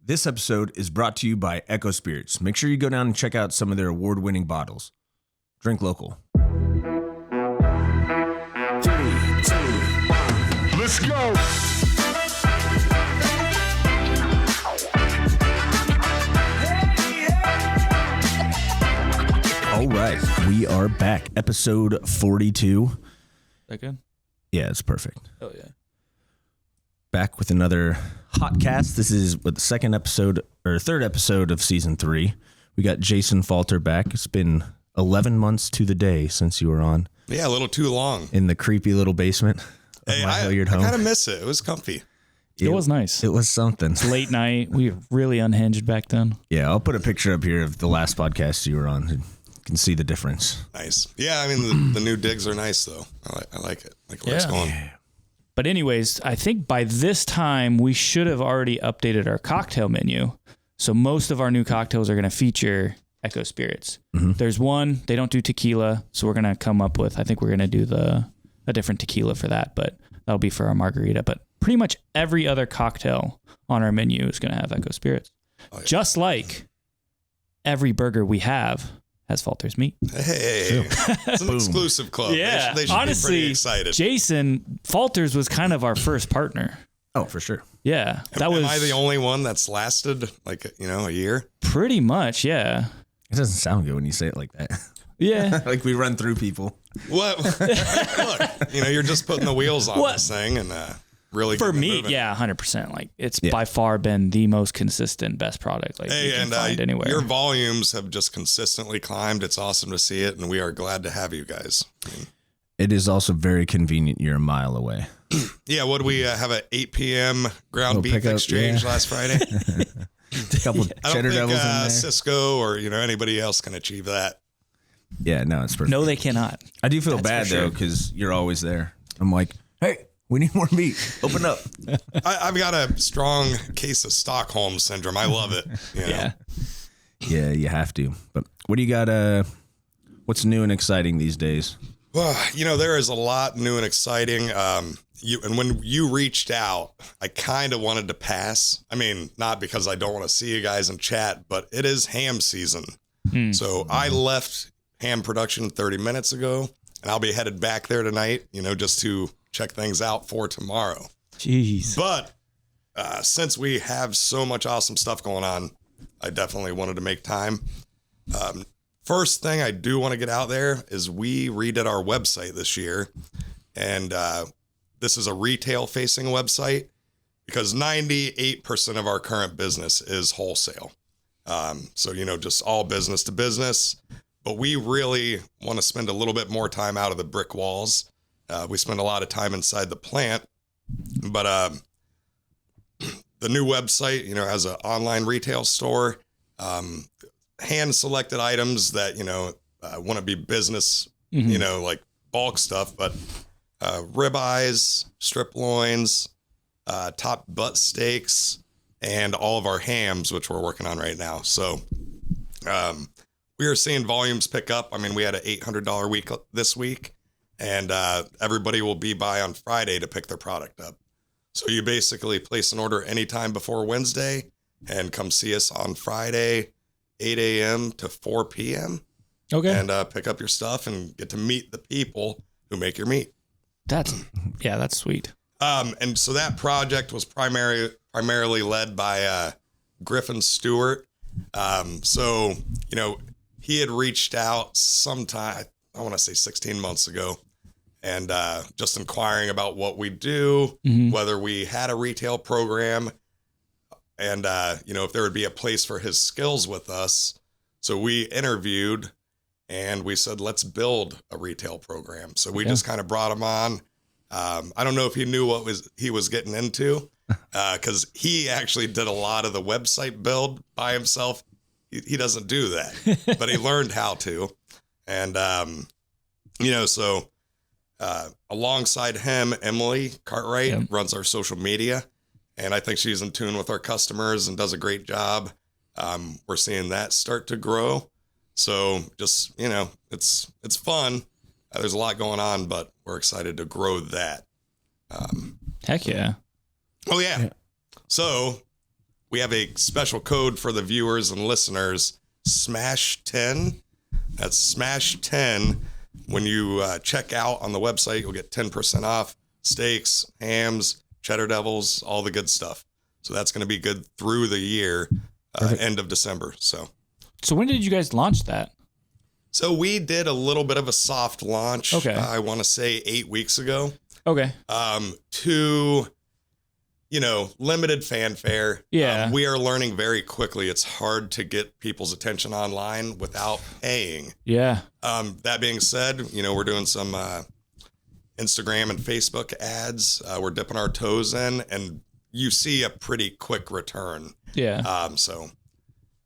This episode is brought to you by Echo Spirits. Make sure you go down and check out some of their award-winning bottles. Drink local. 3, 2, 1, let's go! All right, we are back. Episode 42. That good? Yeah, it's perfect. Oh, yeah. Back with another hot cast. This is the third episode of season 3. We got Jason Falter back. It's been 11 months to the day since you were on. Yeah, a little too long. In the creepy little basement of my Hilliard home. I kind of miss it. It was comfy. It was nice. It was something. It's late night. We were really unhinged back then. Yeah, I'll put a picture up here of the last podcast you were on. You can see the difference. Nice. Yeah, I mean, the new digs are nice, though. I like it. Like where it's going. Yeah. But anyways, I think by this time, we should have already updated our cocktail menu. So most of our new cocktails are going to feature Echo Spirits. Mm-hmm. There's one, they don't do tequila. So we're going to come up with, I think we're going to do a different tequila for that. But that'll be for our margarita. But pretty much every other cocktail on our menu is going to have Echo Spirits. Oh, yeah. Just like every burger we have has Falters Meat. Hey, it's an exclusive club. Yeah, they should honestly, be pretty excited. Jason Falters was kind of our first partner. Oh, for sure. Yeah, Am I the only one that's lasted a year? Pretty much, yeah. It doesn't sound good when you say it like that. Yeah, like we run through people. What? Look, you're just putting the wheels on this thing and really for me, yeah, 100%. Like it's by far been the most consistent, best product. Like you can find anywhere. Your volumes have just consistently climbed. It's awesome to see it, and we are glad to have you guys. It is also very convenient. You're a mile away. Yeah, what did we have at 8 p.m. ground beef exchange last Friday? A couple cheddar devils in there. Cisco or anybody else can achieve that. Yeah, no, it's perfect. No, they cannot. I do feel bad though because you're always there. I'm like, hey, we need more meat. Open up. I've got a strong case of Stockholm syndrome. I love it. Yeah, you have to. But what do you got? What's new and exciting these days? Well, there is a lot new and exciting. And when you reached out, I kind of wanted to pass. I mean, not because I don't want to see you guys and chat, but it is ham season. So I left ham production 30 minutes ago, and I'll be headed back there tonight, just to check things out for tomorrow. Jeez. But since we have so much awesome stuff going on, I definitely wanted to make time. First thing I do want to get out there is we redid our website this year, and this is a retail-facing website because 98% of our current business is wholesale. So, just all business to business. But we really want to spend a little bit more time out of the brick walls. We spend a lot of time inside the plant. But the new website, has an online retail store, hand-selected items that, want to be business, like bulk stuff, but ribeyes, strip loins, top butt steaks, and all of our hams, which we're working on right now. So we are seeing volumes pick up. I mean, we had an $800 week this week, and everybody will be by on Friday to pick their product up. So you basically place an order anytime before Wednesday and come see us on Friday, 8 a.m. to 4 p.m. Okay. And pick up your stuff and get to meet the people who make your meat. That's sweet. And so that project was primarily led by Griffin Stewart. So, he had reached out sometime, I want to say 16 months ago, and just inquiring about what we do, whether we had a retail program, and, if there would be a place for his skills with us. So we interviewed, and we said, let's build a retail program. So we just kind of brought him on. I don't know if he knew what he was getting into, because he actually did a lot of the website build by himself. He doesn't do that, but he learned how to. And, so alongside him, Emily Cartwright runs our social media, and I think she's in tune with our customers and does a great job. We're seeing that start to grow. So just, it's fun. There's a lot going on, but we're excited to grow that. Heck yeah. Oh, yeah. So we have a special code for the viewers and listeners, Smash 10. That's Smash 10. When you check out on the website, you'll get 10% off steaks, hams, cheddar devils, all the good stuff. So that's going to be good through the year, end of December. So when did you guys launch that? So we did a little bit of a soft launch. Okay. I want to say 8 weeks ago. Okay. To, limited fanfare. Yeah. We are learning very quickly. It's hard to get people's attention online without paying. Yeah. That being said, we're doing some Instagram and Facebook ads. We're dipping our toes in, and you see a pretty quick return. Yeah. So,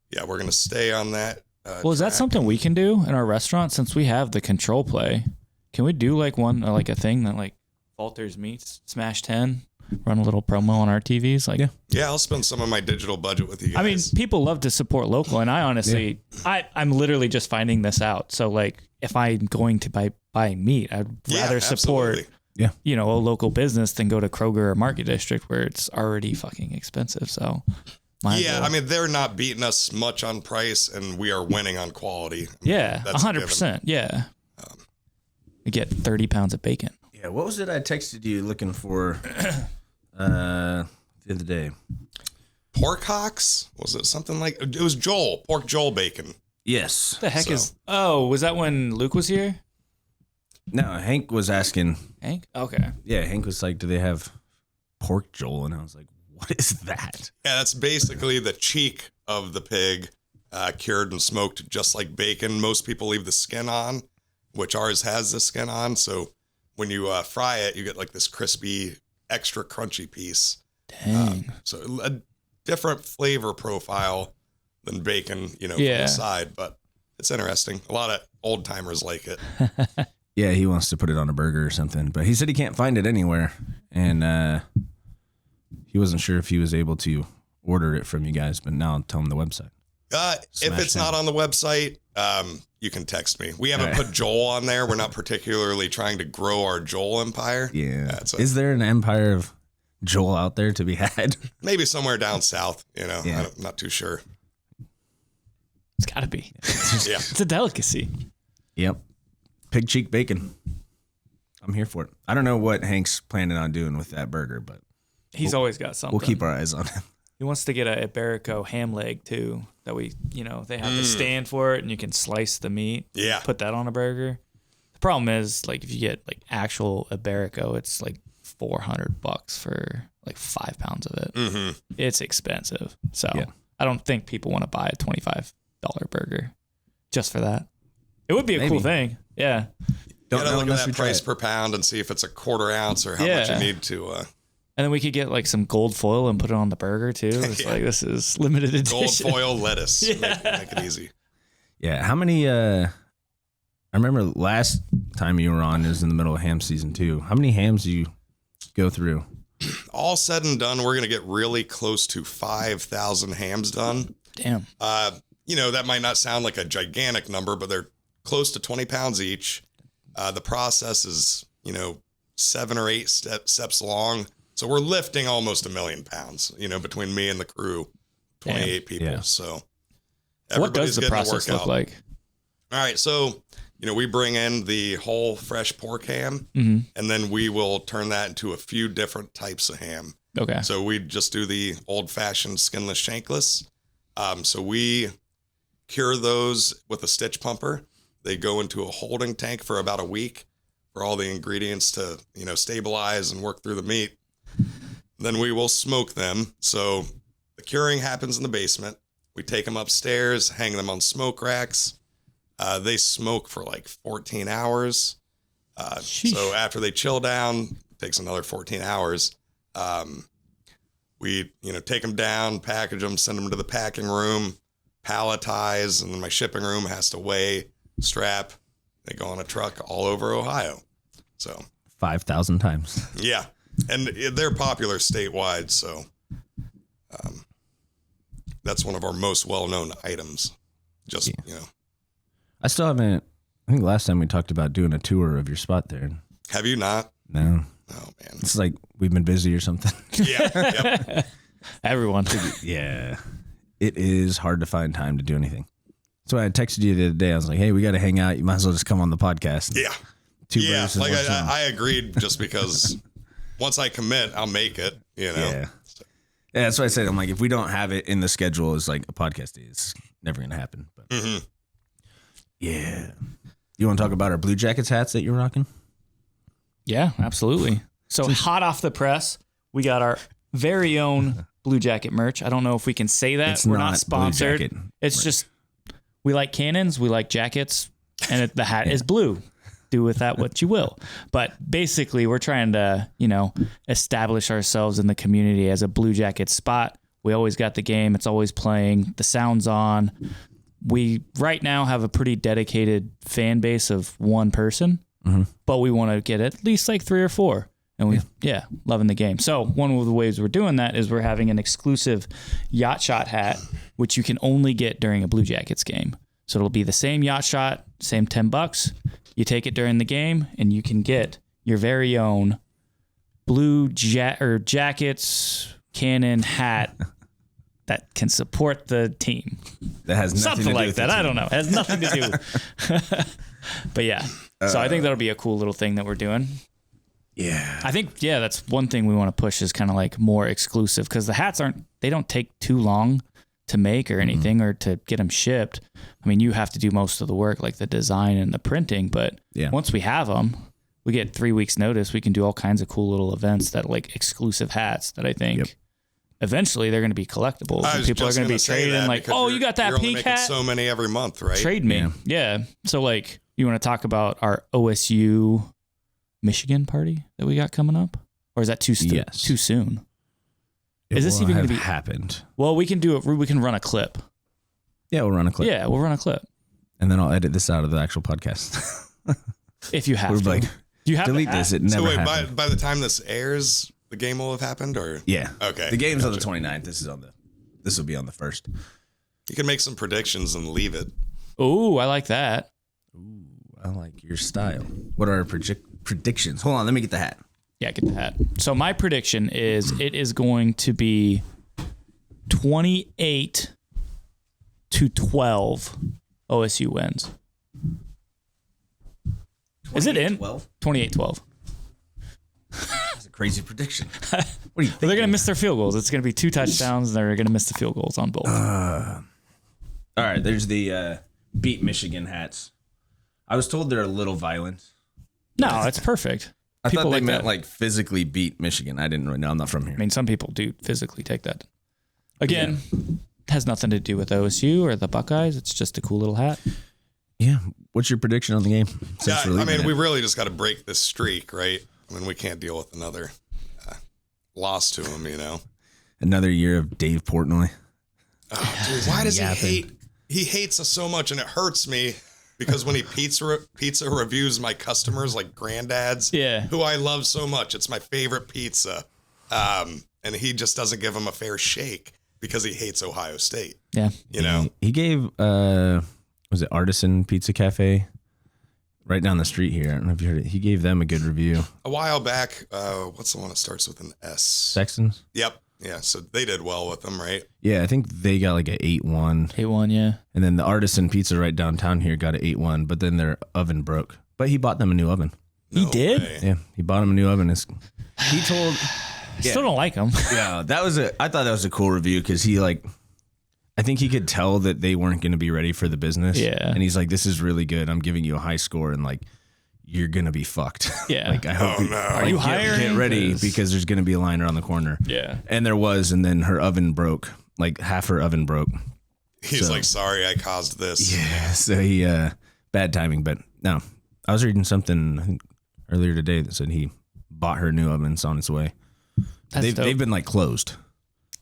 yeah, we're going to stay on that. Well, is that something we can do in our restaurant since we have the control play? Can we do like a thing that like Falters Meats, Smash 10, run a little promo on our TVs? Like, yeah, I'll spend some of my digital budget with you guys. I mean, people love to support local, and I honestly, I'm literally just finding this out. So like, if I'm going to buy meat, I'd rather support, a local business than go to Kroger or Market District where it's already fucking expensive. So. I mean, they're not beating us much on price, and we are winning on quality. Yeah, 100%. Yeah. We get 30 pounds of bacon. Yeah, what was it I texted you looking for the other day? Pork hocks? Was it something like... It was pork Joel bacon. Yes. What the heck is... Oh, was that when Luke was here? No, Hank was asking. Hank? Okay. Yeah, Hank was like, do they have pork Joel? And I was like, what is that? Yeah, that's basically the cheek of the pig, cured and smoked just like bacon. Most people leave the skin on, which ours has the skin on. So when you fry it, you get like this crispy, extra crunchy piece. Dang. So a different flavor profile than bacon, from the side. But it's interesting. A lot of old timers like it. Yeah, he wants to put it on a burger or something. But he said he can't find it anywhere. And he wasn't sure if he was able to order it from you guys, but now I'll tell him the website. If it's not on the website, you can text me. We haven't put Joel on there. We're not particularly trying to grow our Joel empire. Yeah. Is there an empire of Joel out there to be had? Maybe somewhere down south, I'm not too sure. It's got to be. Yeah. It's a delicacy. Yep. Pig cheek bacon. I'm here for it. I don't know what Hank's planning on doing with that burger, but he's always got something. We'll keep our eyes on him. He wants to get a Iberico ham leg too. That they have the stand for it, and you can slice the meat. Yeah. Put that on a burger. The problem is, like, if you get like actual Iberico, it's like $400 for like 5 pounds of it. Mm-hmm. It's expensive. So I don't think people want to buy a $25 burger just for that. It would be a cool thing. Yeah. Don't look at that price per pound and see if it's a quarter ounce or how much you need to. And then we could get like some gold foil and put it on the burger too. It's like, this is limited edition. Gold foil lettuce. Make it easy. Yeah. How many, I remember last time you were on is in the middle of ham season too. How many hams do you go through? All said and done, we're going to get really close to 5,000 hams done. Damn. That might not sound like a gigantic number, but they're close to 20 pounds each. The process is, 7 or 8 steps long. So we're lifting almost 1 million pounds, between me and the crew, 28 people. Yeah. So what does the process look like? All right. So, we bring in the whole fresh pork ham, and then we will turn that into a few different types of ham. Okay. So we just do the old fashioned skinless, shankless. So we cure those with a stitch pumper. They go into a holding tank for about a week for all the ingredients to, stabilize and work through the meat. Then we will smoke them. So the curing happens in the basement. We take them upstairs, hang them on smoke racks. They smoke for like 14 hours. So after they chill down, it takes another 14 hours. We, take them down, package them, send them to the packing room, palletize, and then my shipping room has to weigh, strap. They go on a truck all over Ohio. So 5,000 times. Yeah. And they're popular statewide. So that's one of our most well-known items. Just, I still haven't, I think last time we talked about doing a tour of your spot there. Have you not? No. Oh, man. It's like we've been busy or something. Yeah. Yep. Everyone. Yeah. It is hard to find time to do anything. So I texted you the other day. I was like, hey, we got to hang out. You might as well just come on the podcast. Yeah. Birds with Like one stone. I agreed just because once I commit, I'll make it, you know? Yeah. Yeah, that's what I said. I'm like, if we don't have it in the schedule as like a podcast day, it's never going to happen. But yeah. You want to talk about our Blue Jackets hats that you're rocking? Yeah, absolutely. So hot off the press, we got our very own Blue Jacket merch. I don't know if we can say that. It's We're not not sponsored. Blue Jacket It's merch. just, we like cannons, we like jackets, and the hat is blue. Do with that what you will. But basically, we're trying to, establish ourselves in the community as a Blue Jacket spot. We always got the game. It's always playing. The sound's on. We right now have a pretty dedicated fan base of one person, but we want to get at least like 3 or 4. And loving the game. So one of the ways we're doing that is we're having an exclusive Yacht Shot hat, which you can only get during a Blue Jackets game. So it'll be the same Yacht Shot, same $10. You take it during the game, and you can get your very own Blue Jackets cannon hat that can support the team. That has nothing Something to do like with that. the I team. don't know. It has nothing to do. But yeah. So I think that'll be a cool little thing that we're doing. Yeah. I think, that's one thing we want to push is kind of like more exclusive because the hats they don't take too long to make or anything or to get them shipped. I mean, you have to do most of the work, like the design and the printing, but once we have them, we get 3 weeks notice. We can do all kinds of cool little events that like exclusive hats that I think eventually they're going to be collectibles. And people are going to be trading like, oh, you got that pink hat? So many every month, right? Trade me. Yeah. So like, you want to talk about our OSU Michigan party that we got coming up? Or is that too soon? Is this even going to be happened? Well, we can do it. We can run a clip. Yeah, we'll run a clip. Yeah, we'll run a clip. And then I'll edit this out of the actual podcast. If you have We're to. like, Do you have delete this. It never So wait, happened. by the time this airs, the game will have happened, or Yeah. Okay, The game's on the gotcha. 29th. This will be on the 1st. You can make some predictions and leave it. Oh, I like that. Ooh, I like your style. What are our predictions? Hold on, let me get the hat. Yeah, get the hat. So my prediction is it is going to be 28-12 OSU wins. Is it in? 28-12. That's a crazy prediction. What do you think? They're going to miss their field goals. It's going to be 2 touchdowns, and they're going to miss the field goals on both. All right, there's the beat Michigan hats. I was told they're a little violent. No, it's perfect. I thought they like meant that. like physically beat Michigan. I didn't really know. I'm not from here. I mean, some people do physically take that. Again, has nothing to do with OSU or the Buckeyes. It's just a cool little hat. Yeah. What's your prediction on the game? Yeah, I mean, we really just got to break this streak, right? I mean, we can't deal with another loss to him, Another year of Dave Portnoy. Oh, dude, why does he hate? He hates us so much, and it hurts me because when he pizza reviews my customers like Granddad's, who I love so much, it's my favorite pizza, and he just doesn't give him a fair shake because he hates Ohio State. Yeah, He gave was it Artisan Pizza Cafe right down the street here? I don't know if you heard it. He gave them a good review. A while back, what's the one that starts with an S? Sextons. Yep. Yeah, so they did well with them, right? Yeah, I think they got like an 8-1. 8-1, yeah. And then the Artisan Pizza right downtown here got an 8-1, but then their oven broke. But he bought them a new oven. He did? way. Yeah, he bought them a new oven. He told, Still don't like him. yeah, I thought that was a cool review because he I think he could tell that they weren't going to be ready for the business. Yeah. And he's like, this is really good. I'm giving you a high score and you're going to be fucked. Yeah. I hope Are you hiring? Get ready because there's going to be a line around the corner. Yeah. And there was, and then her oven broke. Half her oven broke. He's like, sorry, I caused this. Yeah. So he, bad timing, but no. I was reading something I think earlier today that said he bought her new oven. It's on its way. That's They've been closed.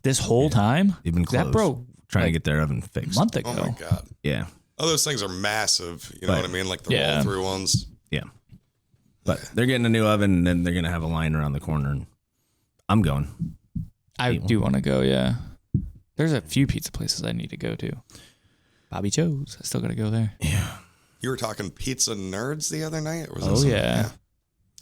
This whole time? They've been closed. That broke trying to get their oven fixed. a month ago. Oh my God. Yeah. Oh, those things are massive. You know But- what I mean? Like the roll through ones. Yeah. But they're getting a new oven and then they're going to have a line around the corner. And I'm going. I do want to go, yeah. There's a few pizza places I need to go to. Bobby Joe's. I still got to go there. Yeah. You were talking pizza nerds the other night? Or was that Oh, something? yeah.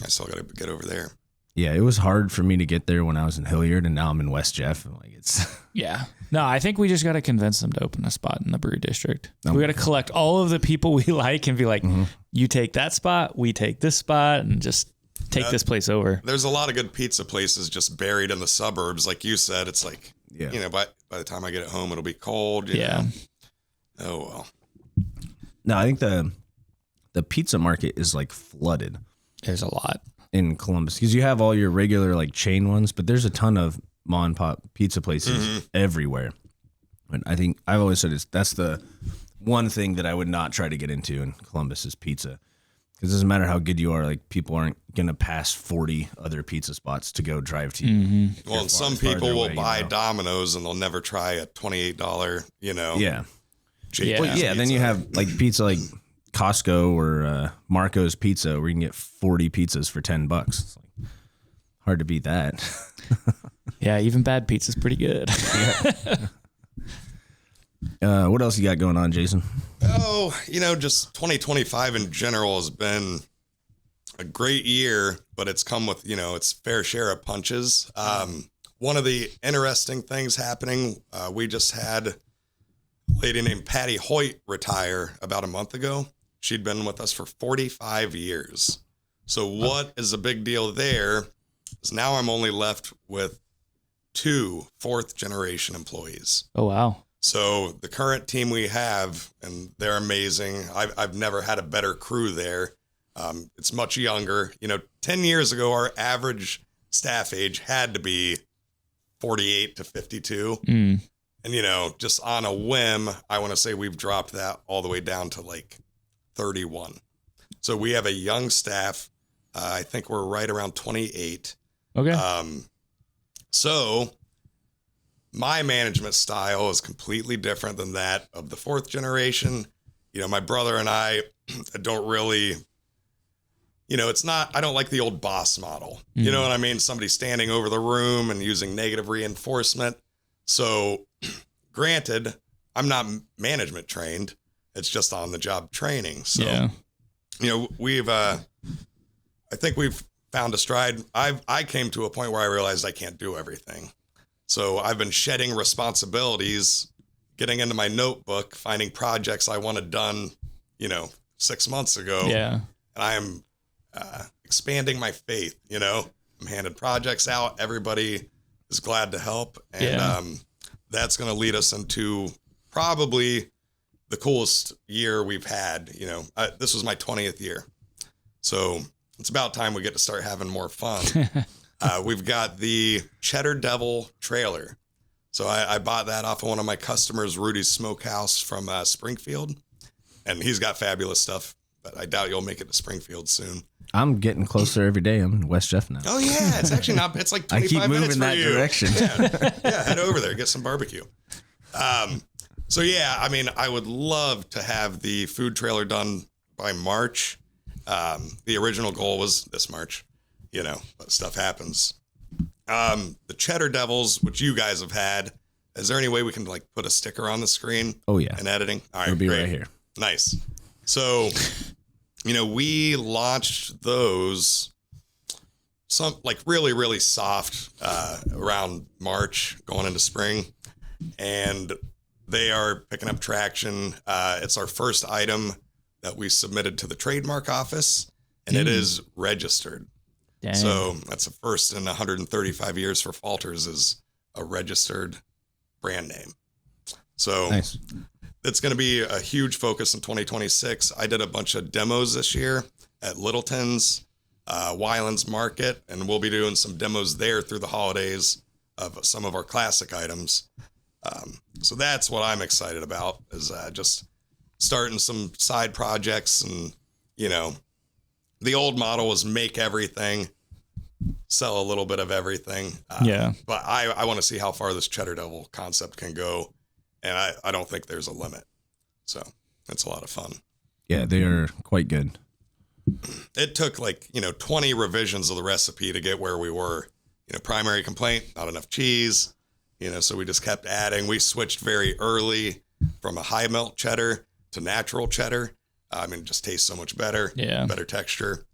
I still got to get over there. Yeah, it was hard for me to get there when I was in Hilliard, and now I'm in West Jeff. And like it's Yeah. No, I think we just got to convince them to open a spot in the brew district. We got to collect all of the people we like and be like, you take that spot, we take this spot, and just take this place over. There's a lot of good pizza places just buried in the suburbs. Like you said, it's like, you know, by the time I get it home, it'll be cold. You know? Oh, well. No, I think the pizza market is like flooded. There's a lot in Columbus because you have all your regular like chain ones, but there's a ton of mom and pop pizza places everywhere. And I think I've always said that's the one thing that I would not try to get into in Columbus is pizza. Because it doesn't matter how good you are, like people aren't going to pass 40 other pizza spots to go drive to you. Well, and some people will buy Domino's and they'll never try a $28, you know. Yeah. Yeah. Then you have like pizza like Costco or Marco's Pizza where you can get 40 pizzas for $10. It's like hard to beat that. Yeah, even bad pizza's pretty good. What else you got going on, Jason? Oh, you know, just 2025 in general has been a great year, but it's come with, you know, its fair share of punches. One of the interesting things happening, we just had a lady named Patty Hoyt retire about a month ago. She'd been with us for 45 years. So what is a big deal there is now I'm only left with 2 fourth-generation employees. Oh, wow. So the current team we have, and they're amazing. I've never had a better crew there. It's much younger. You know, 10 years ago, our average staff age had to be 48 to 52. And, you know, just on a whim, I want to say we've dropped that all the way down to like 31. So we have a young staff. I think we're right around 28. Okay. So my management style is completely different than that of the fourth generation. You know, my brother and I don't really, you know, I don't like the old boss model. You know what I mean? Somebody standing over the room and using negative reinforcement. So granted, I'm not management trained. It's just on the job training. So, you know, I think we've found a stride. I came to a point where I realized I can't do everything. So I've been shedding responsibilities, getting into my notebook, finding projects I wanted done, you know, 6 months ago. Yeah. And I am expanding my faith, you know. I'm handing projects out. Everybody is glad to help. And that's going to lead us into probably the coolest year we've had. You know, this was my 20th year. So it's about time we get to start having more fun. We've got the Cheddar Devil trailer. So I bought that off of one of my customers, Rudy's Smokehouse from Springfield. And he's got fabulous stuff, but I doubt you'll make it to Springfield soon. I'm getting closer every day. I'm in West Jeff now. Oh, yeah. It's actually not, it's like 25 minutes for you. I keep moving that direction. Yeah, head over there, get some barbecue. So, yeah, I mean, I would love to have the food trailer done by March. The original goal was this March. You know, but stuff happens. The Cheddar Devils, which you guys have had, is there any way we can like put a sticker on the screen? Oh, yeah. In editing? All right, it'll be great. right here. Nice. So, you know, we launched those some like really, really soft around March going into spring. And they are picking up traction. It's our first item that we submitted to the trademark office, and it is registered. Dang. So that's the first in 135 years for Falters is a registered brand name. So nice. It's going to be a huge focus in 2026. I did a bunch of demos this year at Littleton's, Wyland's Market, and we'll be doing some demos there through the holidays of some of our classic items. So that's what I'm excited about is just starting some side projects. And, you know, the old model was make everything, sell a little bit of everything. But I want to see how far this Cheddar Devil concept can go. And I don't think there's a limit. So it's a lot of fun. Yeah, they are quite good. It took 20 revisions of the recipe to get where we were. You know, primary complaint, not enough cheese. You know, so we just kept adding. We switched very early from a high melt cheddar to natural cheddar. I mean, it just tastes so much better. Yeah. Better texture.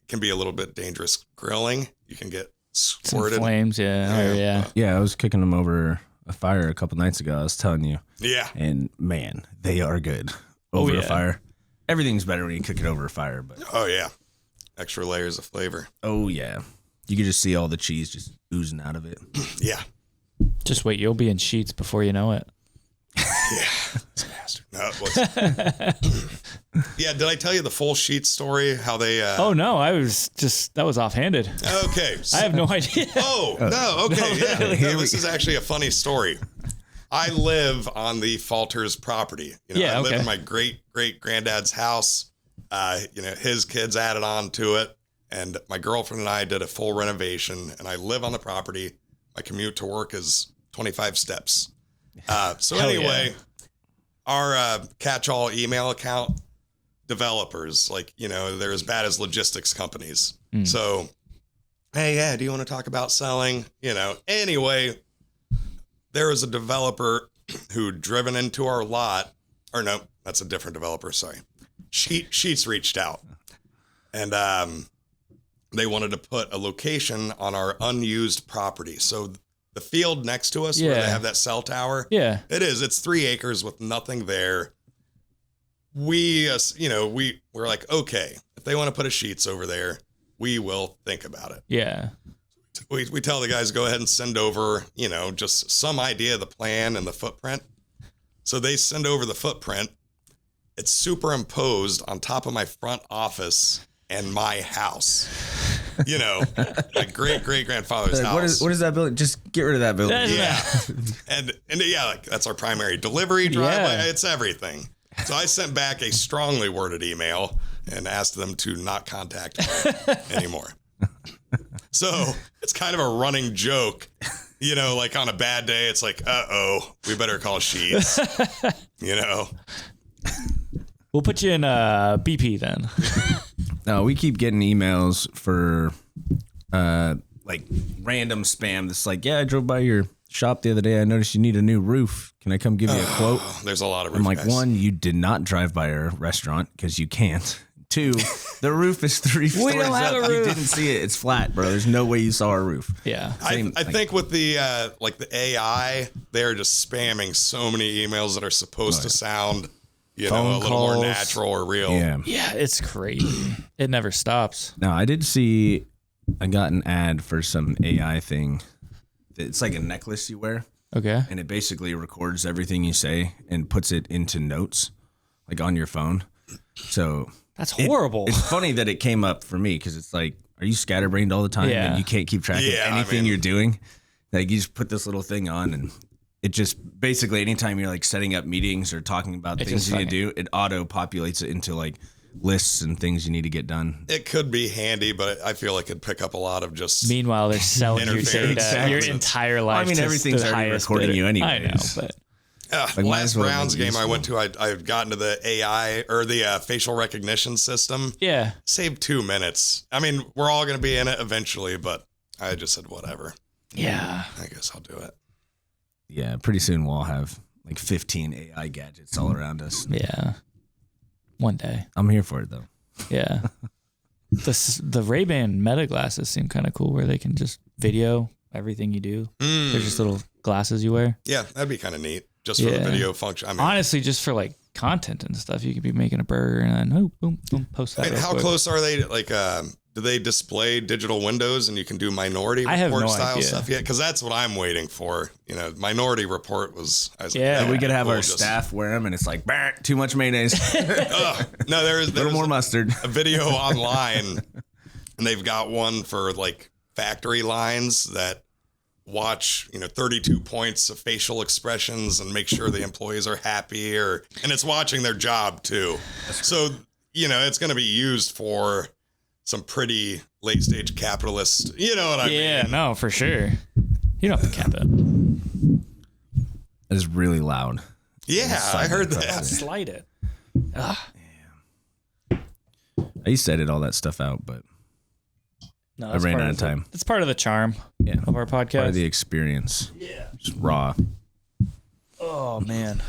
can be a little bit dangerous grilling. You can get Some squirted. flames, yeah. Yeah, I was cooking them over a fire a couple nights ago. I was telling you. Yeah. And man, they are good over yeah. a fire. Everything's better when you cook it over a fire, but Oh, yeah. Extra layers of flavor. oh yeah, you can just see all the cheese just oozing out of it. Yeah. Just wait, you'll be in sheets before you know it. Yeah. No, it was. Yeah. Did I tell you the full sheet story? How they. Oh no, that was offhanded. Okay. I have no idea. Oh, no. Okay. Yeah. really. No, this is actually a funny story. I live on the Falters property. I live in my great granddad's house. His kids added on to it. And my girlfriend and I did a full renovation. And I live on the property. My commute to work is 25 steps. So Hell anyway, yeah. our catch-all email account developers, they're as bad as logistics companies. So, hey, yeah, do you want to talk about selling? Anyway, there was a developer who'd driven into our lot, or no, that's a different developer. Sorry. Sheets reached out and, they wanted to put a location on our unused property. So the field next to us where they have that cell tower. Yeah. It's 3 acres with nothing there. We're like, okay, if they want to put a Sheets over there, we will think about it. Yeah. We tell the guys, go ahead and send over, just some idea of the plan and the footprint. So they send over the footprint. It's superimposed on top of my front office and my house. My great-great-grandfather's house. What is that building? Just get rid of that building. Yeah. and yeah, that's our primary delivery driveway. Yeah. It's everything. So I sent back a strongly worded email and asked them to not contact me anymore. So it's kind of a running joke, like on a bad day, it's like, we better call Sheets, We'll put you in BP then. No, we keep getting emails for random spam. That's like, yeah, I drove by your shop the other day. I noticed you need a new roof. Can I come give you a quote? There's a lot of roof I'm like, guys. 1, you did not drive by our restaurant because you can't. 2, the roof is 3 stories don't have up. a You roof. didn't see it. It's flat, bro. There's no way you saw our roof. Yeah. I think with the the AI, they're just spamming so many emails that are supposed to sound, a little more calls. natural or real. Yeah. Yeah, it's crazy. It never stops. No, I did see, I got an ad for some AI thing. It's like a necklace you wear, Okay. and it basically records everything you say and puts it into notes, like on your phone. So That's horrible. It's funny that it came up for me because it's like, are you scatterbrained all the time Yeah. and you can't keep track of anything you're doing? Like you just put this little thing on and it just basically anytime you're like setting up meetings or talking about things you need to do, it auto populates it into like lists and things you need to get done. It could be handy, but I feel like it'd pick up a lot of just. Meanwhile, they're selling your Interference. data, your Exactly. entire life. I mean, to everything's the already highest recording bidder. you I know, anyways. but might Last as well Browns make it game I useful. went to, I had gotten to the AI or the facial recognition system. yeah. Saved 2 minutes. I mean, we're all going to be in it eventually, but I just said, whatever. Yeah. I guess I'll do it. Yeah, pretty soon we'll all have like 15 AI gadgets all around us. Yeah. One day. I'm here for it though. Yeah. The Ray-Ban Meta glasses seem kind of cool where they can just video everything you do. They're just little glasses you wear. Yeah, that'd be kind of neat. Just for the video function. I mean, Honestly, just for like content and stuff, you could be making a burger and then boom, post that. I mean, real how quick. close are they? Do they display digital windows and you can do Minority I have Report no style idea. stuff yet? Because that's what I'm waiting for. Minority Report was. I was Yeah. like, We could have cool, our just- staff wear them and it's like, "Bah, too much mayonnaise, a No, there's little more mustard. a video online, and they've got one for like factory lines that watch 32 points of facial expressions and make sure the employees are happy, and it's watching their job too. So it's going to be used for some pretty late stage capitalist. You know what I mean? Yeah, no, for sure. You don't have to cap it. That is really loud. Yeah, I heard that. Slide it. I used to edit all that stuff out, but No, I ran out of time. That's part of the charm Yeah, of our podcast. part of the experience. Yeah, just raw. Oh man.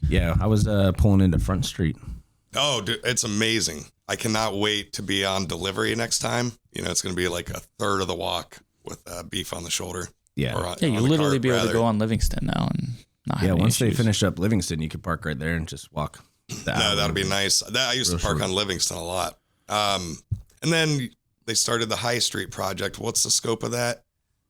Yeah, I was pulling into Front Street Oh, dude, it's amazing. I cannot wait to be on delivery next time. You know, it's going to be like a third of the walk with beef on the shoulder. Yeah. Yeah, you'll literally be able to go on Livingston now and not have any once they issues. finish up Livingston, you could park right there and just walk. No, that'd be nice. I used to park on Livingston a lot. And then they started the High Street project. What's the scope of that?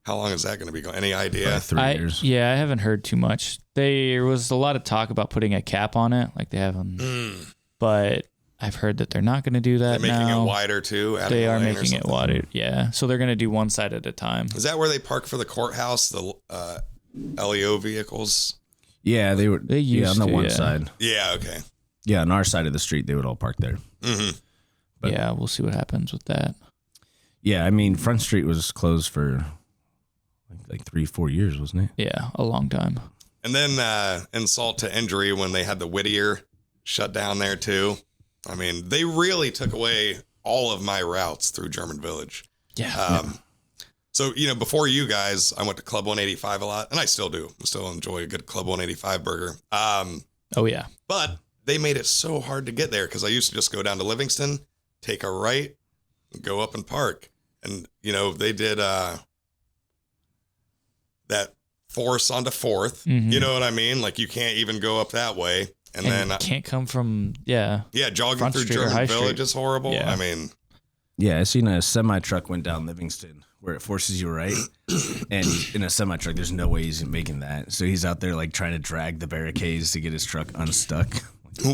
How long is that going to be going? Any idea? 3 years. Yeah, I haven't heard too much. There was a lot of talk about putting a cap on it, like they have on, but I've heard that they're not going to do that They're making now. it wider too. They are making it wider. Yeah, so they're going to do one side at a time. Is that where they park for the courthouse? The LEO vehicles? Yeah, they were. They used on the to, one yeah. side. Yeah. Okay. Yeah, on our side of the street, they would all park there. Mm-hmm. But- Yeah, we'll see what happens with that. Yeah, I mean, Front Street was closed for like 3-4 years, wasn't it? Yeah, a long time. And then insult to injury when they had the Whittier shut down there too. I mean, they really took away all of my routes through German Village. Yeah. So, you know, before you guys, I went to Club 185 a lot, and I still do. I still enjoy a good Club 185 burger. Oh, yeah. But they made it so hard to get there because I used to just go down to Livingston, take a right, and go up and park. And, you know, they did that force onto 4th. Mhm. You know what I mean? Like, you can't even go up that way. And then, you can't come from, yeah. yeah, jogging Front through Street or High German Village Street. is horrible. Yeah. I mean, Yeah, I seen a semi truck went down Livingston where it forces you right, and in a semi truck, there's no way he's making that. So he's out there like trying to drag the barricades to get his truck unstuck.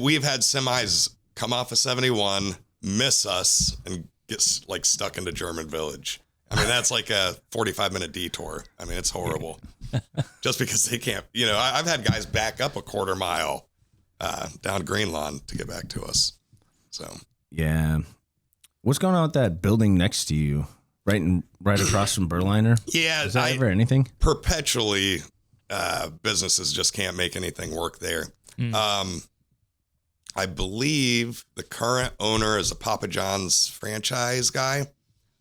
we've had semis come off of 71, miss us, and get like stuck into German Village. I mean, that's like a 45-minute detour. I mean, it's horrible. Just because they can't, you know, I've had guys back up a quarter mile down Green Lawn to get back to us. So, Yeah, what's going on with that building next to you, right across from Berliner? yeah, Is that ever anything? perpetually businesses just can't make anything work there. I believe the current owner is a Papa John's franchise guy.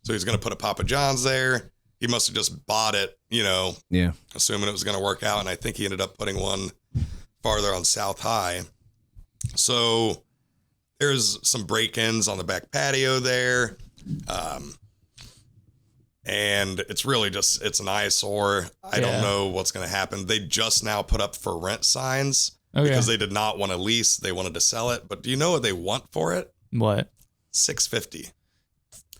So he's going to put a Papa John's there. He must have just bought it, you know, Yeah. assuming it was going to work out. And I think he ended up putting one farther on South High. So there's some break-ins on the back patio there. And it's really just, it's an eyesore. I don't know what's going to happen. They just now put up for rent signs because they did not want to lease. They wanted to sell it. But do you know what they want for it? What? $650.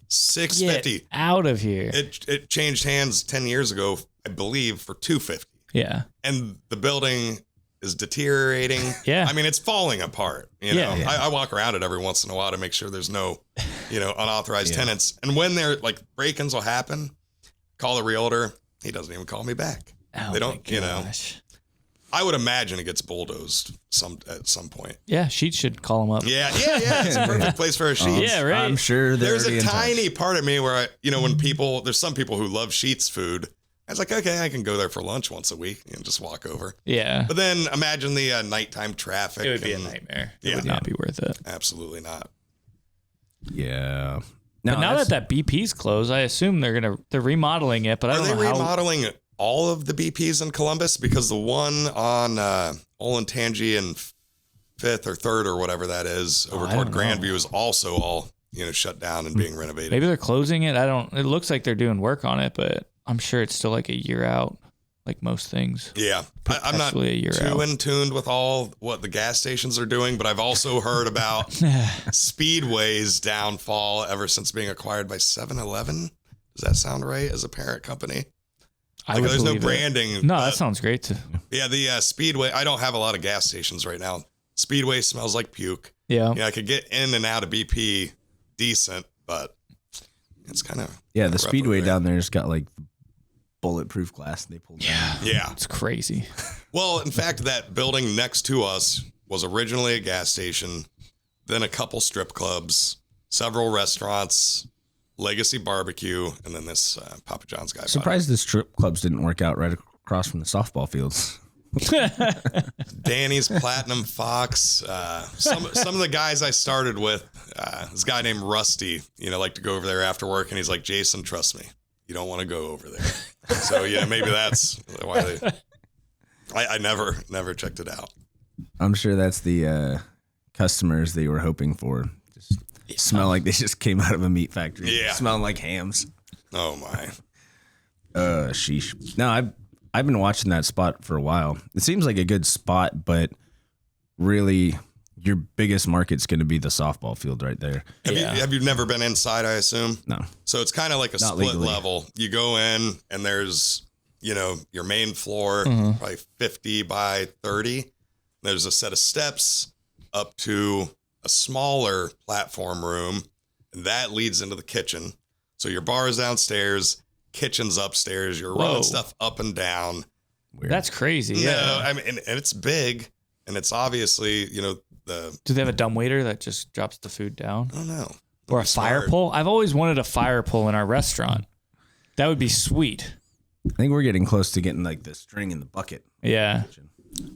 $650. Get out of here. It changed hands 10 years ago, I believe, for $250. Yeah. And the building is deteriorating. Yeah. I mean, it's falling apart. You know, Yeah. I walk around it every once in a while to make sure there's no, you know, unauthorized tenants. And when they're like break-ins will happen, call the realtor. He doesn't even call me back. Oh They don't, my you know. gosh. I would imagine it gets bulldozed at some point. Yeah, Sheets should call him up. Yeah. It's a perfect place for a sheet. Yeah, right. I'm sure There's already a in touch. tiny part of me where I, you know, when there's some people who love Sheets food. I was like, okay, I can go there for lunch once a week and just walk over. Yeah. But then imagine the nighttime traffic. It would be a and- nightmare. Yeah. It would not be worth it. Absolutely not. Yeah. But now that BP's closed, I assume they're remodeling it, but I Are don't they know how. remodeling all of the BPs in Columbus? Because the one on Olentangy and 5th or 3rd or whatever that is over I toward don't know. Grandview is also all, you know, shut down and being renovated. Maybe they're closing it. It looks like they're doing work on it, but I'm sure it's still like a year out, like most things. Yeah. I'm not Potentially a year too out. in tuned with all what the gas stations are doing, but I've also heard about Speedway's downfall ever since being acquired by 7-Eleven. Does that sound right as a parent company? I Like, would there's no believe it. branding. No, but- that sounds great. Yeah, the Speedway. I don't have a lot of gas stations right now. Speedway smells like puke. Yeah. Yeah, I could get in and out of BP decent, but it's kind of Yeah, the Speedway down there's got like bulletproof glass they pulled down. Yeah. It's crazy. Well, in fact, that building next to us was originally a gas station, then a couple strip clubs, several restaurants, Legacy Barbecue, and then this Papa John's guy. Surprised the strip clubs didn't work out right across from the softball fields. Danny's Platinum Fox. Some of the guys I started with, this guy named Rusty, you know, like to go over there after work, and he's like, Jason, trust me, you don't want to go over there. So yeah, maybe that's why I never checked it out. I'm sure that's the customers they were hoping for. Just smell like they just came out of a meat factory. Yeah. Smelling like hams. Oh my. Sheesh. No, I've been watching that spot for a while. It seems like a good spot, but really your biggest market's going to be the softball field right there. Have you never been inside, I assume? No. So it's kind of like a Not split legally. level. You go in and there's, your main floor, probably 50 by 30. There's a set of steps up to a smaller platform room, and that leads into the kitchen. So your bar is downstairs, kitchen's upstairs. You're running stuff up and down. Weird. That's crazy. Yeah. No, I mean, and it's big, and it's obviously, Do they have a dumbwaiter that just drops the food down? I don't know. Or a fire pole? I've always wanted a fire pole in our restaurant. That would be sweet. I think we're getting close to getting like the string in the bucket. Yeah.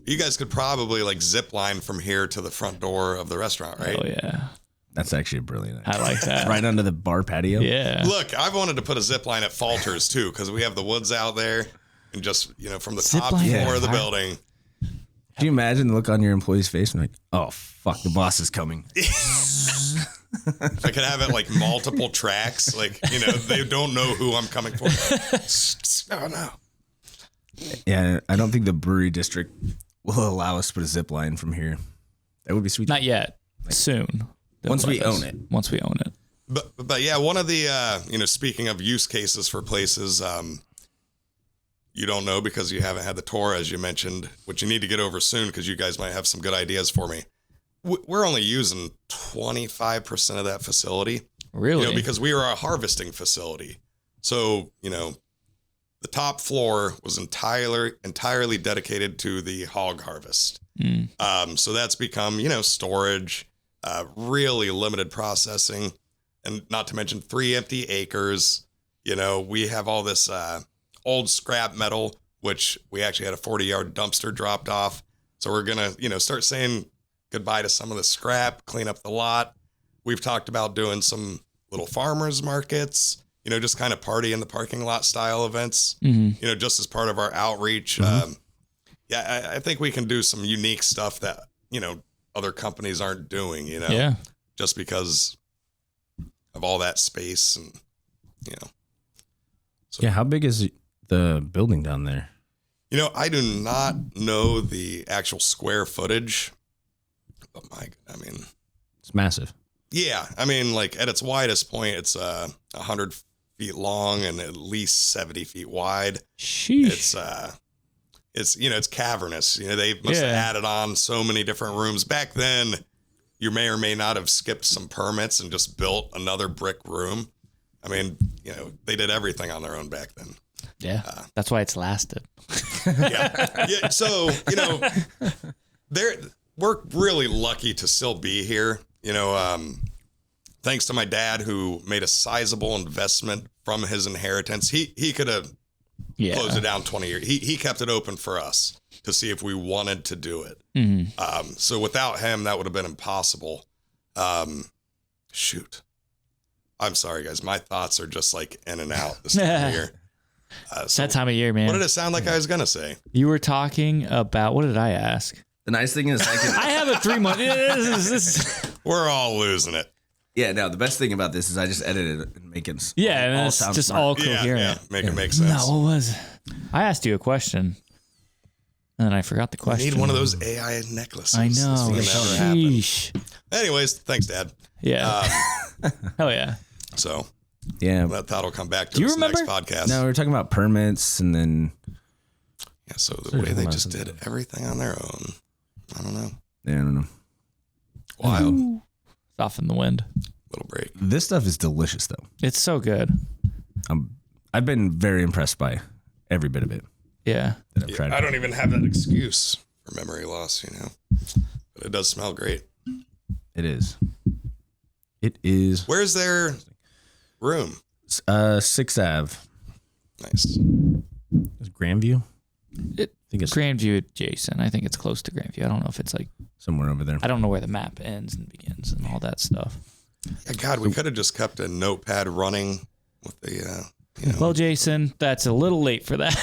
You guys could probably like zip line from here to the front door of the restaurant, right? Oh, yeah. That's actually a brilliant idea. I like that. Right under the bar patio. Yeah. Look, I've wanted to put a zip line at Falters too, because we have the woods out there, and just from the Zip top line floor at of the fire- building. Do you imagine the look on your employee's face and like, oh fuck, the boss is coming. I could have it like multiple tracks, like they don't know who I'm coming for. Oh no. Yeah, I don't think the brewery district will allow us to put a zip line from here. That would be sweet. Not yet. Soon. They'll Once we let us. own it. Once we own it. But yeah, one of the speaking of use cases for places, you don't know because you haven't had the tour, as you mentioned, which you need to get over soon because you guys might have some good ideas for me. We're only using 25% of that facility. Really? Because we are a harvesting facility. So, the top floor was entirely dedicated to the hog harvest. So that's become, storage, really limited processing, and not to mention 3 empty acres. We have all this old scrap metal, which we actually had a 40-yard dumpster dropped off. So we're going to, start saying goodbye to some of the scrap, clean up the lot. We've talked about doing some little farmers markets, just kind of party in the parking lot style events, just as part of our outreach. I think we can do some unique stuff that, other companies aren't doing, Yeah. just because of all that space and, So, Yeah, how big is the building down there? I do not know the actual square footage, but It's massive. yeah, like at its widest point, it's 100 feet long and at least 70 feet wide. Sheesh. It's cavernous. They must have added on so many different rooms. Back then, you may or may not have skipped some permits and just built another brick room. They did everything on their own back then. Yeah. That's why it's lasted. Yeah. So, we're really lucky to still be here. Thanks to my dad who made a sizable investment from his inheritance. He could have closed it down 20 years. He kept it open for us to see if we wanted to do it. So without him, that would have been impossible. Shoot. I'm sorry, guys. My thoughts are just like in and out this time of year. It's that time of year, man. What did it sound like I was going to say? You were talking about, what did I ask? The nice thing is I have a 3-month. We're all losing it. yeah, no, the best thing about this is I just edited it and make it Yeah, and all it's sound just smart. all coherent. Yeah. Make it make sense. No, what was it? I asked you a question, and then I forgot the I question. need one of those AI necklaces. I This know. will never happen. Sheesh. Anyways, thanks, Dad. Yeah. Hell yeah. So Yeah. that'll come back to Do you this remember? next podcast. No, we were talking about permits and then Yeah, so the way they just did everything on their own. I don't know. I don't know. Wild. It's off in the wind. Little break. This stuff is delicious though. It's so good. I've been very impressed by every bit of it Yeah. that I've tried. I don't even have that excuse for memory loss, But it does smell great. It is. It is. Where's their room? 6th Ave. Nice. Is Grandview? It, I think it's Grandview adjacent. I think it's close to Grandview. I don't know if it's like, somewhere over there. I don't know where the map ends and begins and all that stuff. Yeah, God, we could have just kept a notepad running with the Well, Jason, that's a little late for that.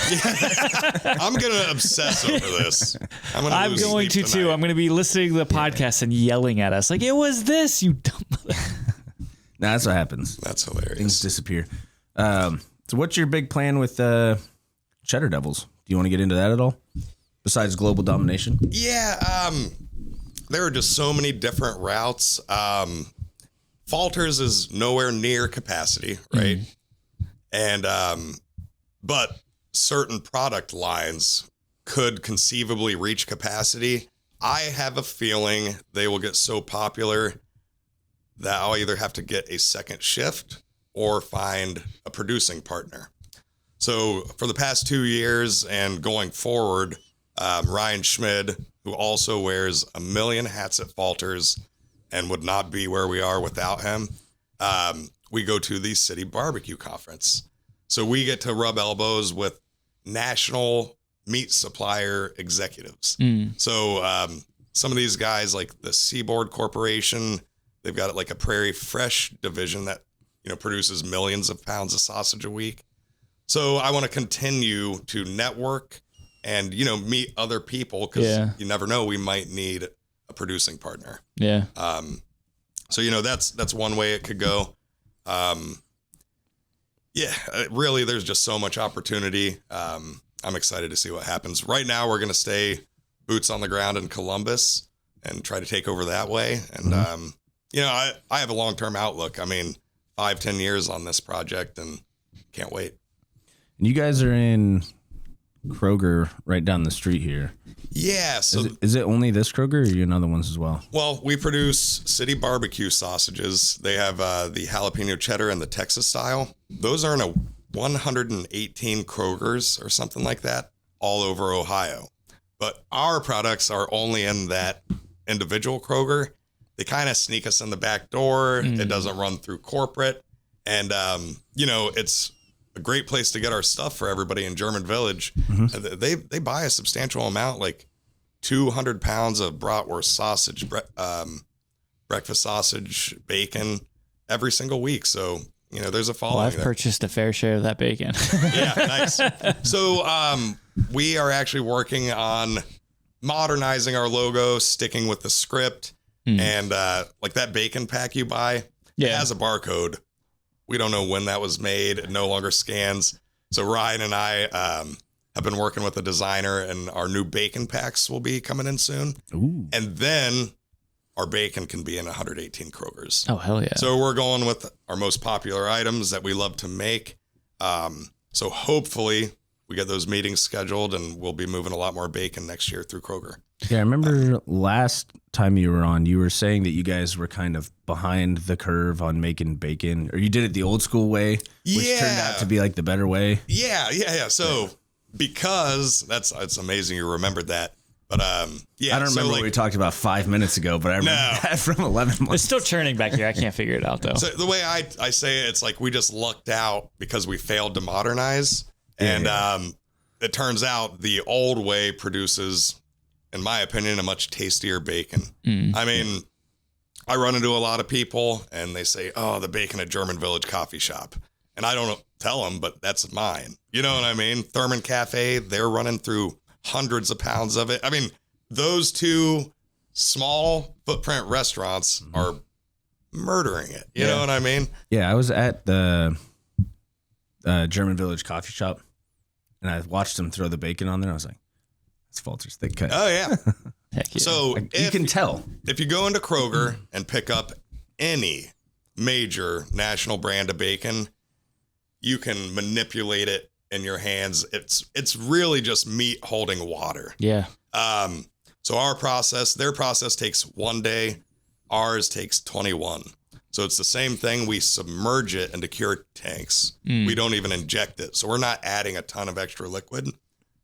I'm going to obsess over this. I'm going to too. I'm going to be listening to the podcast and yelling at us like, it was this, you dumb mother. Nah, that's what happens. That's hilarious. Things disappear. So what's your big plan with Cheddar Devils? Do you want to get into that at all? Besides global domination? Yeah, there are just so many different routes. Falters is nowhere near capacity, right? And but certain product lines could conceivably reach capacity. I have a feeling they will get so popular that I'll either have to get a second shift or find a producing partner. So for the past 2 years and going forward, Ryan Schmid, who also wears a million hats at Falters and would not be where we are without him, we go to the City Barbecue Conference. So we get to rub elbows with national meat supplier executives. So some of these guys, like the Seaboard Corporation, they've got like a Prairie Fresh division that, produces millions of pounds of sausage a week. So I want to continue to network and, meet other people because you never know, we might need a producing partner. Yeah. So, that's one way it could go. Really, there's just so much opportunity. I'm excited to see what happens. Right now, we're going to stay boots on the ground in Columbus and try to take over that way. And, I have a long-term outlook. I mean, 5-10 years on this project and can't wait. And you guys are in Kroger right down the street here. Yeah. So is it only this Kroger or are you in other ones as well? Well, we produce City Barbecue sausages. They have the jalapeno cheddar and the Texas style. Those are in a 118 Krogers or something like that all over Ohio. But our products are only in that individual Kroger. They kind of sneak us in the back door. It doesn't run through corporate. And, it's a great place to get our stuff for everybody in German Village. They buy a substantial amount, like 200 pounds of bratwurst sausage, breakfast sausage, bacon every single week. So, there's a following. Well, I've purchased a fair share of that bacon. Yeah, nice. So we are actually working on modernizing our logo, sticking with the script. And like that bacon pack you buy, it has a barcode. We don't know when that was made. It no longer scans. So Ryan and I have been working with a designer, and our new bacon packs will be coming in soon. Ooh. And then our bacon can be in 118 Krogers. Oh, hell yeah. So we're going with our most popular items that we love to make. So hopefully we get those meetings scheduled and we'll be moving a lot more bacon next year through Kroger. Yeah, I remember last time you were on, you were saying that you guys were kind of behind the curve on making bacon, or you did it the old school way, which turned out to be like the better way. Yeah. So because it's amazing you remembered that. But I don't remember what we talked about 5 minutes ago, but I remember that from 11 months. It's still churning back here. I can't figure it out though. So the way I say it, it's like we just lucked out because we failed to modernize. And it turns out the old way produces, in my opinion, a much tastier bacon. I mean, I run into a lot of people and they say, oh, the bacon at German Village Coffee Shop. And I don't tell them, but that's mine. You know what I mean? Thurman Cafe, they're running through hundreds of pounds of it. I mean, those two small footprint restaurants are murdering it. You know what I mean? Yeah, I was at the German Village Coffee Shop, and I watched them throw the bacon on there. I was like, "It's Falters thick cut." Oh yeah. Heck yeah. So you can tell if you go into Kroger and pick up any major national brand of bacon, you can manipulate it in your hands. It's really just meat holding water. Yeah. So their process takes 1 day. Ours takes 21. So it's the same thing. We submerge it into cure tanks. We don't even inject it. So we're not adding a ton of extra liquid.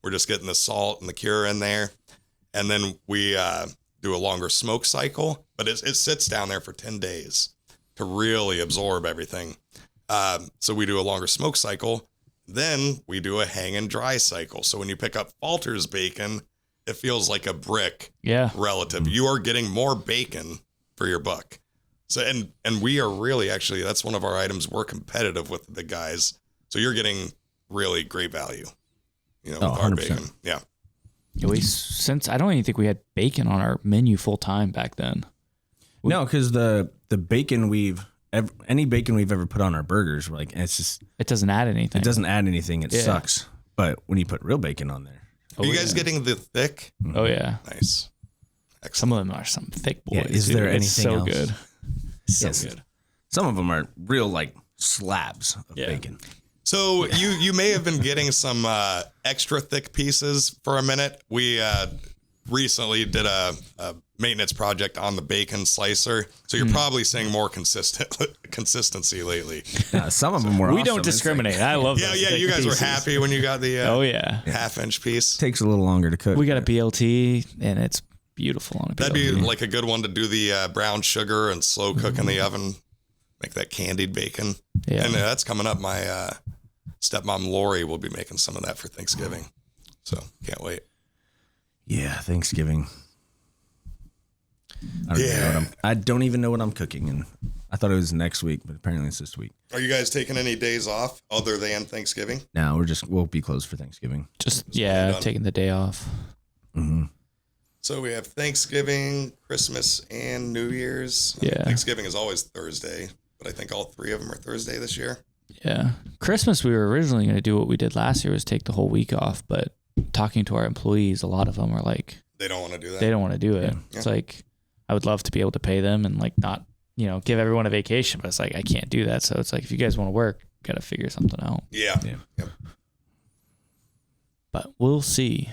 We're just getting the salt and the cure in there. And then we do a longer smoke cycle, but it sits down there for 10 days to really absorb everything. So we do a longer smoke cycle. Then we do a hang and dry cycle. So when you pick up Falters bacon, it feels like a brick relative. You are getting more bacon for your buck. So, and we are really, actually, that's one of our items. We're competitive with the big guys. So you're getting really great value, with 100%. our bacon. Yeah. Since I don't even think we had bacon on our menu full time back then. No, because the bacon any bacon we've ever put on our burgers, like it's just It doesn't add anything. it doesn't add anything. It sucks. But when you put real bacon on there, Are you guys getting the thick? Oh yeah. Nice. Some of them are some thick boys. Yeah, is dude. there It's anything so else? good? So Yes. good. some of them are real like slabs of bacon. So you may have been getting some extra thick pieces for a minute. We recently did a maintenance project on the bacon slicer, so you're probably seeing more consistency lately. Some of them were. We awesome. don't It's like- discriminate. I love Yeah, those yeah. thick You guys were pieces. happy when you got the Oh yeah. half-inch piece. takes a little longer to cook. We got a BLT and it's beautiful on a BLT. That'd be like a good one to do the brown sugar and slow cook in the oven. Make that candied bacon. Yeah. And that's coming up. My stepmom Lori will be making some of that for Thanksgiving. So can't wait. Yeah, Thanksgiving. I don't even know what I'm cooking, and I thought it was next week, but apparently it's this week. Are you guys taking any days off other than Thanksgiving? Now we'll be closed for Thanksgiving. done. taking the day off. So we have Thanksgiving, Christmas, and New Year's. Yeah. Thanksgiving is always Thursday, but I think all three of them are Thursday this year. Yeah. Christmas, we were originally going to do what we did last year was take the whole week off, but talking to our employees, a lot of them are like, They don't want to do that. they don't want to do it. Yeah. It's like, I would love to be able to pay them and like not, give everyone a vacation, but it's like, I can't do that. So it's like, if you guys want to work, got to figure something out. Yeah. Yep. But we'll see.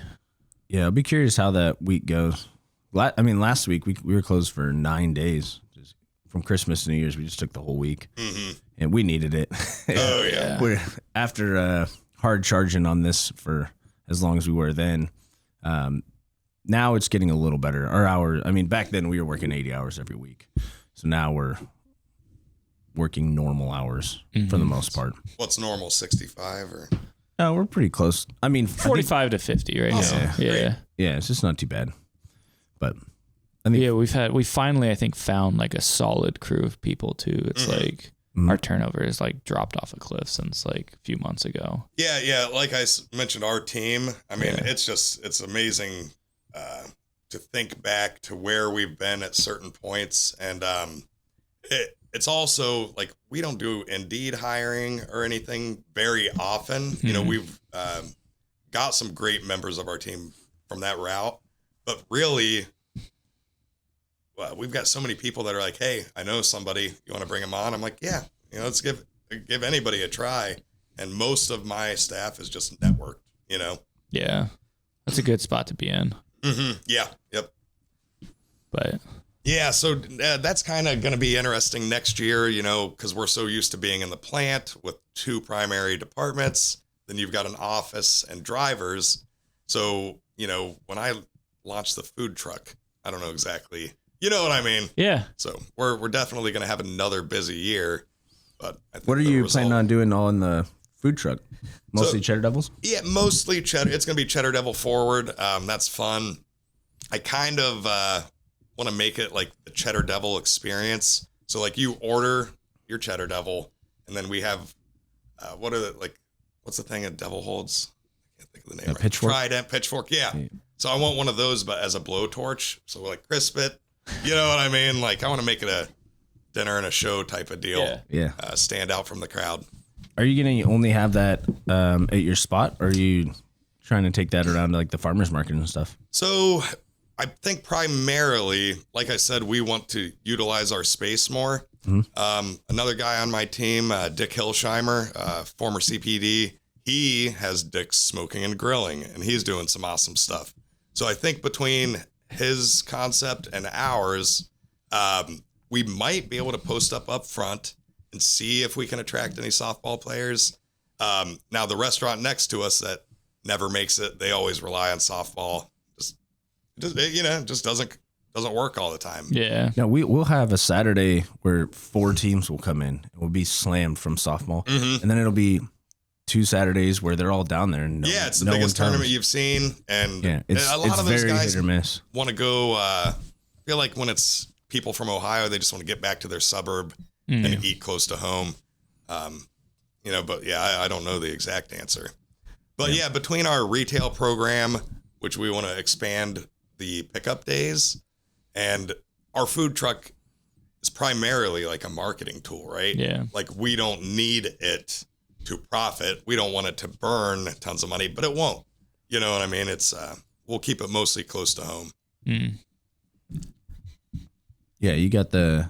Yeah, I'll be curious how that week goes. Last week we were closed for 9 days. Just from Christmas to New Year's, we just took the whole week, and we needed it. Oh, yeah. We're after hard charging on this for as long as we were then. Now it's getting a little better. Our hours, back then we were working 80 hours every week. So now we're working normal hours for the most part. What's normal, 65 or? No, we're pretty close. 45 to 50 right Awesome. now. Yeah. Yeah, it's just not too bad. But I think We finally, I think, found like a solid crew of people too. It's like our turnover is like dropped off a cliff since like a few months ago. Yeah, yeah. Like I mentioned, our team, it's amazing to think back to where we've been at certain points. And it's also like we don't do Indeed hiring or anything very often. We've got some great members of our team from that route, but really, we've got so many people that are like, hey, I know somebody, you want to bring them on? I'm like, yeah, let's give anybody a try. And most of my staff is just networked, Yeah. That's a good spot to be in. Yeah. Yep. But Yeah. So that's kind of going to be interesting next year, because we're so used to being in the plant with two primary departments. Then you've got an office and drivers. So, when I launch the food truck, I don't know exactly, you know what I mean? yeah. So we're definitely going to have another busy year. But I think what are the you result- planning on doing on the food truck? Mostly cheddar devils? Yeah, mostly cheddar. It's going to be cheddar devil forward. That's fun. I kind of want to make it like the cheddar devil experience. So like you order your cheddar devil, and then we have what's the thing a devil holds? I can't think of the name. A pitchfork? Trident, pitchfork. Yeah. So I want one of those, but as a blowtorch. So like crisp it. You know what I mean? Like I want to make it a dinner and a show type of deal. Yeah. Stand out from the crowd. Are you going to only have that at your spot, or are you trying to take that around to like the farmer's market and stuff? So I think primarily, like I said, we want to utilize our space more. Another guy on my team, Dick Hilsheimer, former CPD, he has Dick's Smoking and Grilling, and he's doing some awesome stuff. So I think between his concept and ours, we might be able to post up front and see if we can attract any softball players. Now the restaurant next to us that never makes it, they always rely on softball. Just doesn't work all the time. Yeah. No, we'll have a Saturday where 4 teams will come in. It will be slammed from softball, and then it'll be 2 Saturdays where they're all down there. And It's the no biggest one comes. tournament you've seen, and It's a lot of those very guys hit or miss. want to go. I feel like when it's people from Ohio, they just want to get back to their suburb and eat close to home. but yeah, I don't know the exact answer. But yeah, between our retail program, which we want to expand the pickup days, and our food truck is primarily like a marketing tool, right? Yeah. Like we don't need it to profit. We don't want it to burn tons of money, but it won't. You know what I mean? It's we'll keep it mostly close to home. Mm. Yeah, you got the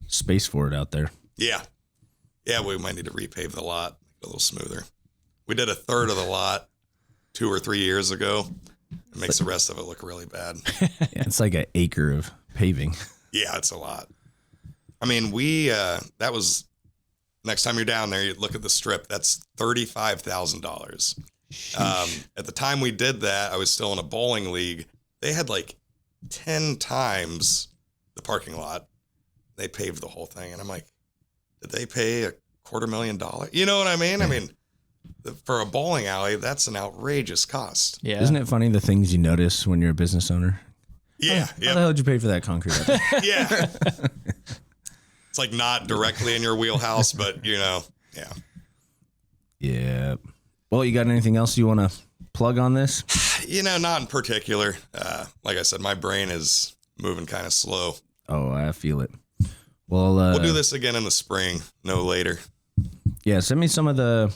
space for it out there. Yeah. Yeah, we might need to repave the lot a little smoother. We did a third of the lot 2 or 3 years ago. It makes the rest of it look really bad. Yeah, it's like an acre of paving. Yeah, it's a lot. I mean, that was, next time you're down there, you look at the strip, that's $35,000. At the time we did that, I was still in a bowling league. They had like 10 times the parking lot. They paved the whole thing. And I'm like, did they pay $250,000? You know what I mean? I mean, for a bowling alley, that's an outrageous cost. Yeah. Isn't it funny the things you notice when you're a business owner? Yeah. How the hell did you pay for that concrete? Yeah. It's like not directly in your wheelhouse, but yeah. Yeah. Well, you got anything else you want to plug on this? Not in particular. Like I said, my brain is moving kind of slow. Oh, I feel it. Well, We'll do this again in the spring, no later. Yeah, send me some of the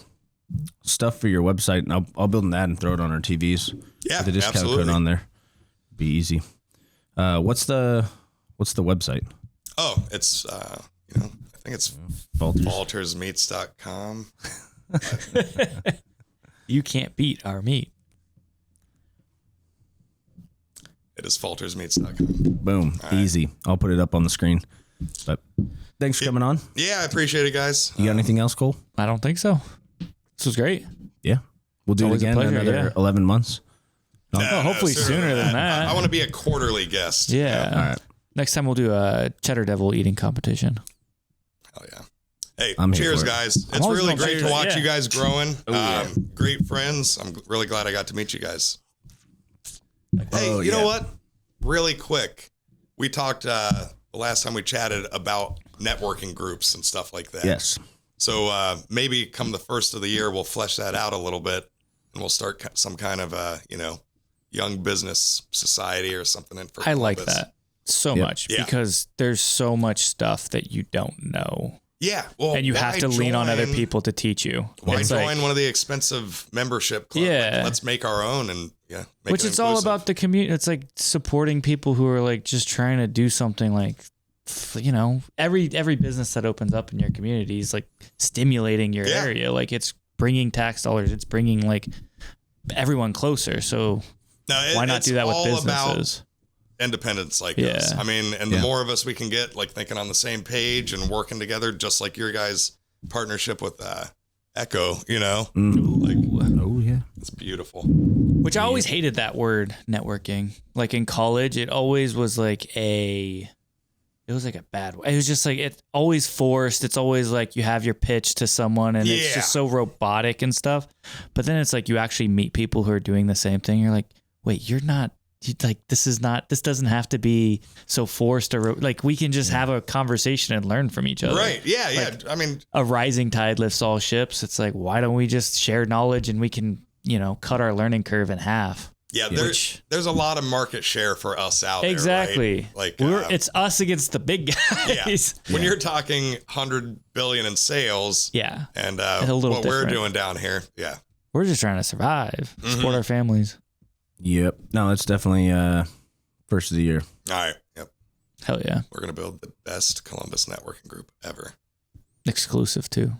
stuff for your website, and I'll build an ad and throw it on our TVs. Yeah, with the discount absolutely. code on there. Be easy. What's the website? Oh, it's I think it's Falters. faltersmeats.com. You can't beat our meat. It is faltersmeats.com. Boom. Easy. I'll put it up on the screen. But thanks for coming on. Yeah, I appreciate it, guys. You got anything else, Cole? I don't think so. This was great. Yeah. We'll do it always a again in pleasure, another yeah. 11 months. Oh, hopefully sooner than that. I want to be a quarterly guest. Yeah. All right. Next time we'll do a cheddar devil eating competition. Hell yeah. Hey, I'm here cheers, for it. guys. It's always really gonna great say to watch that, you guys growing. yeah. Great friends. I'm really glad I got to meet you guys. Hey, Oh, you know yeah. what? Really quick. We talked the last time we chatted about networking groups and stuff like that. Yes. So maybe come the first of the year, we'll flesh that out a little bit, and we'll start some kind of young business society or something. I like that so Yep. much Yeah. because there's so much stuff that you don't know. Yeah, well, And you have why to lean on other join- people to teach you. Why It's join like- one of the expensive membership clubs? Yeah. Like, let's make our own and make which it it's all inclusive. about the community. It's like supporting people who are like just trying to do something like, every business that opens up in your community is like stimulating your Yeah. area. Like it's bringing tax dollars. It's bringing like everyone closer. So No, why not it's do that with all about businesses? independents like Yeah. us. I mean, and the Yeah. more of us we can get like thinking on the same page and working together, just like your guys' partnership with Echo, Oh, yeah. it's beautiful. Which I always hated that word networking. Like in college, it always was like a bad way. It was just like, it's always forced. It's always like you have your pitch to someone and it's Yeah. just so robotic and stuff. But then it's like you actually meet people who are doing the same thing. You're like, wait, this doesn't have to be so forced or like we can just have a conversation and learn from each other. Right. Yeah. Yeah. I mean, A rising tide lifts all ships. It's like, why don't we just share knowledge and we can, cut our learning curve in half? yeah, Which- there's a lot of market share for us out Exactly. there. Right? Like, It's us against the big guys. yeah. When you're talking 100 billion in sales Yeah. and a little what we're different. doing down here. Yeah. We're just trying to survive, support our families. Yep. No, it's definitely first of the year. All right. Yep. Hell yeah. We're going to build the best Columbus networking group ever. Exclusive too.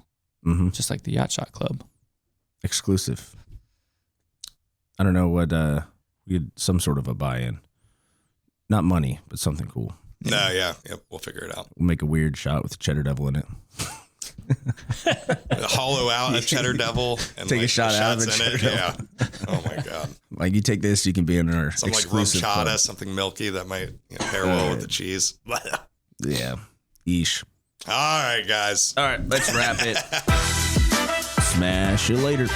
Mm-hmm. Just like the Yacht Shot Club. Exclusive. I don't know what we had some sort of a buy-in. Not money, but something cool. No, yeah. Yep. We'll figure it out. We'll make a weird shot with cheddar devil in it. Hollow out a cheddar devil and Take a like, shot the out of shots a in it. cheddar Yeah. Oh my God. Like you take this, you can be in our Something like exclusive rum chata, club. something milky that might pair well with the cheese. All Yeah. Yeesh. right, guys. All right, let's wrap it. Smash you later.